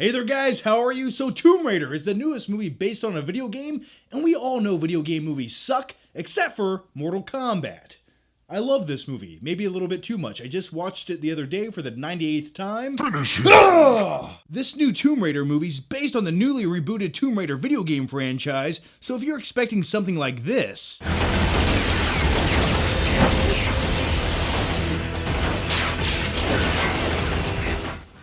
Hey there guys, how are you? So Tomb Raider is the newest movie based on a video game, and we all know video game movies suck, except for Mortal Kombat. I love this movie, maybe a little bit too much. I just watched it the other day for the 98th time. Finish it! This new Tomb Raider movie is based on the newly rebooted Tomb Raider video game franchise, so if you're expecting something like this,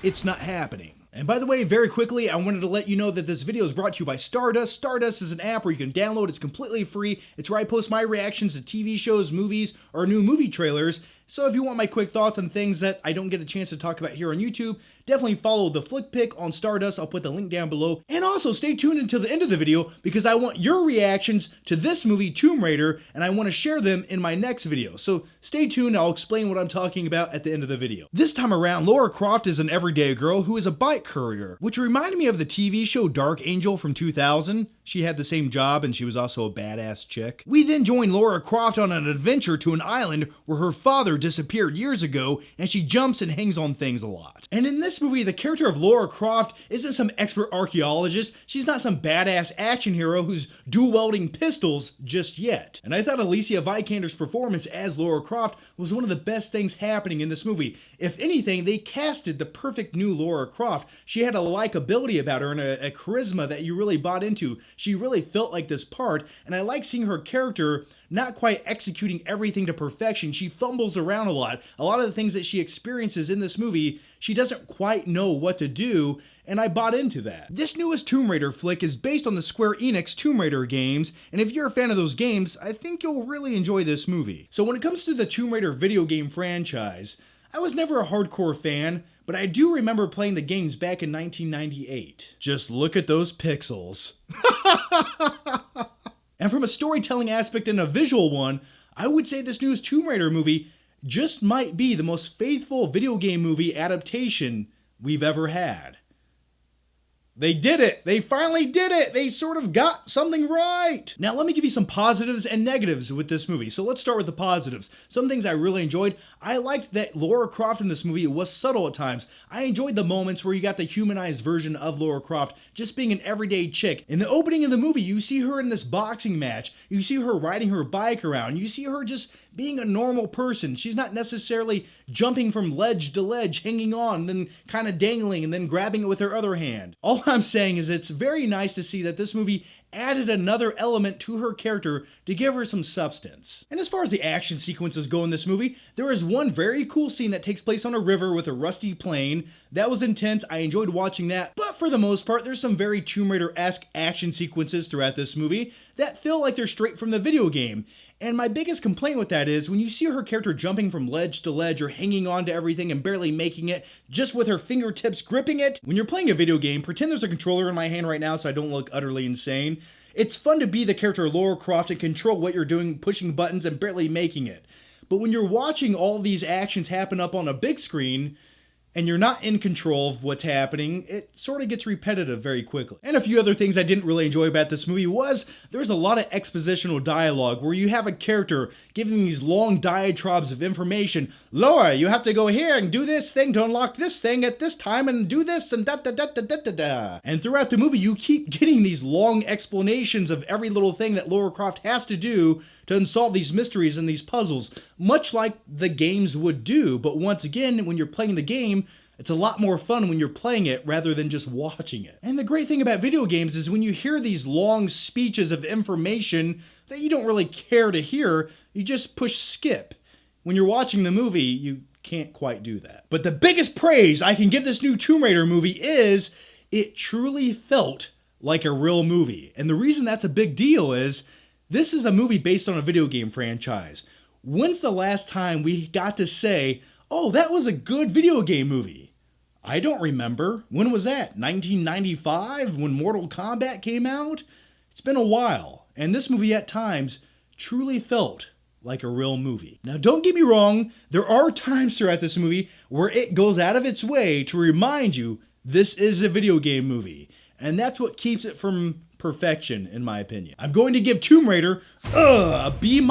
it's not happening. And by the way, very quickly, I wanted to let you know that this video is brought to you by Stardust. Stardust is an app where you can download. It's completely free. It's where I post my reactions to TV shows, movies, or new movie trailers. So if you want my quick thoughts on things that I don't get a chance to talk about here on YouTube, definitely follow the Flick Pick on Stardust. I'll put the link down below. And also stay tuned until the end of the video because I want your reactions to this movie, Tomb Raider, and I want to share them in my next video. So stay tuned. I'll explain what I'm talking about at the end of the video. This time around, Lara Croft is an everyday girl who is a bike courier, which reminded me of the TV show Dark Angel from 2000. She had the same job and she was also a badass chick. We then join Lara Croft on an adventure to an island where her father disappeared years ago and she jumps and hangs on things a lot. And in this movie, the character of Lara Croft isn't some expert archaeologist. She's not some badass action hero who's dual wielding pistols just yet. And I thought Alicia Vikander's performance as Lara Croft was one of the best things happening in this movie. If anything, they casted the perfect new Lara Croft. She had a likability about her and a charisma that you really bought into. She really felt like this part, and I like seeing her character not quite executing everything to perfection. She fumbles around a lot. A lot of the things that she experiences in this movie, she doesn't quite know what to do, and I bought into that. This newest Tomb Raider flick is based on the Square Enix Tomb Raider games, and if you're a fan of those games, I think you'll really enjoy this movie. So when it comes to the Tomb Raider video game franchise, I was never a hardcore fan, but I do remember playing the games back in 1998. Just look at those pixels. And from a storytelling aspect and a visual one, I would say this newest Tomb Raider movie just might be the most faithful video game movie adaptation we've ever had. They did it! They finally did it! They sort of got something right! Now let me give you some positives and negatives with this movie. So let's start with the positives. Some things I really enjoyed. I liked that Lara Croft in this movie was subtle at times. I enjoyed the moments where you got the humanized version of Lara Croft just being an everyday chick. In the opening of the movie, you see her in this boxing match. You see her riding her bike around. You see her just being a normal person. She's not necessarily jumping from ledge to ledge, hanging on, then kind of dangling and then grabbing it with her other hand. All I'm saying is it's very nice to see that this movie added another element to her character to give her some substance. And as far as the action sequences go in this movie, there is one very cool scene that takes place on a river with a rusty plane. That was intense. I enjoyed watching that. But for the most part, there's some very Tomb Raider-esque action sequences throughout this movie that feel like they're straight from the video game. And my biggest complaint with that is when you see her character jumping from ledge to ledge or hanging on to everything and barely making it, just with her fingertips gripping it. When you're playing a video game, pretend there's a controller in my hand right now so I don't look utterly insane. It's fun to be the character of Lara Croft and control what you're doing, pushing buttons and barely making it. But when you're watching all these actions happen up on a big screen, and you're not in control of what's happening, it sort of gets repetitive very quickly. And a few other things I didn't really enjoy about this movie was there's a lot of expositional dialogue where you have a character giving these long diatribes of information. Laura, you have to go here and do this thing to unlock this thing at this time and do this and da-da-da-da-da-da-da. And throughout the movie, you keep getting these long explanations of every little thing that Lara Croft has to do to unsolve these mysteries and these puzzles, much like the games would do. But once again, when you're playing the game, it's a lot more fun when you're playing it rather than just watching it. And the great thing about video games is when you hear these long speeches of information that you don't really care to hear, you just push skip. When you're watching the movie, you can't quite do that. But the biggest praise I can give this new Tomb Raider movie is it truly felt like a real movie. And the reason that's a big deal is this is a movie based on a video game franchise. When's the last time we got to say, oh, that was a good video game movie? I don't remember. When was that? 1995 when Mortal Kombat came out? It's been a while. And this movie at times truly felt like a real movie. Now don't get me wrong, there are times throughout this movie where it goes out of its way to remind you this is a video game movie. And that's what keeps it from perfection, in my opinion. I'm going to give Tomb Raider a B-.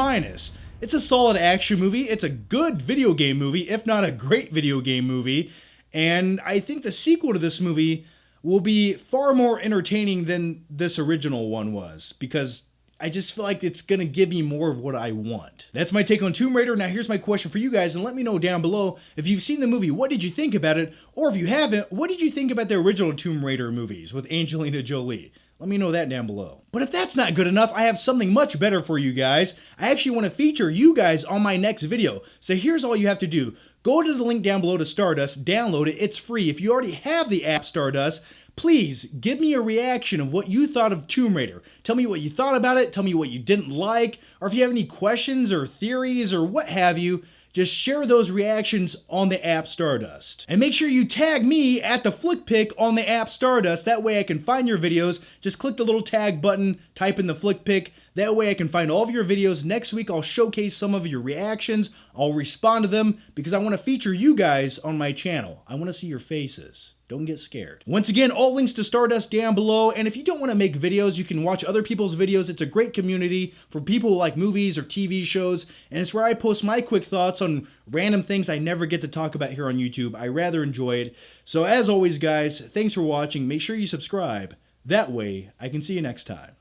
It's a solid action movie. It's a good video game movie, if not a great video game movie. And I think the sequel to this movie will be far more entertaining than this original one was, because I just feel like it's going to give me more of what I want. That's my take on Tomb Raider. Now here's my question for you guys, and let me know down below if you've seen the movie, what did you think about it? Or if you haven't, what did you think about the original Tomb Raider movies with Angelina Jolie? Let me know that down below. But if that's not good enough, I have something much better for you guys. I actually want to feature you guys on my next video. So here's all you have to do. Go to the link down below to Stardust, download it, it's free. If you already have the app Stardust, please give me a reaction of what you thought of Tomb Raider. Tell me what you thought about it, tell me what you didn't like, or if you have any questions or theories or what have you, just share those reactions on the app Stardust. And make sure you tag me at the Flickpick on the app Stardust. That way I can find your videos. Just click the little tag button, type in the Flickpick. That way I can find all of your videos. Next week I'll showcase some of your reactions. I'll respond to them because I want to feature you guys on my channel. I want to see your faces. Don't get scared. Once again, all links to Stardust down below. And if you don't want to make videos, you can watch other people's videos. It's a great community for people who like movies or TV shows. And it's where I post my quick thoughts on random things I never get to talk about here on YouTube. I rather enjoy it. So as always, guys, thanks for watching. Make sure you subscribe. That way, I can see you next time.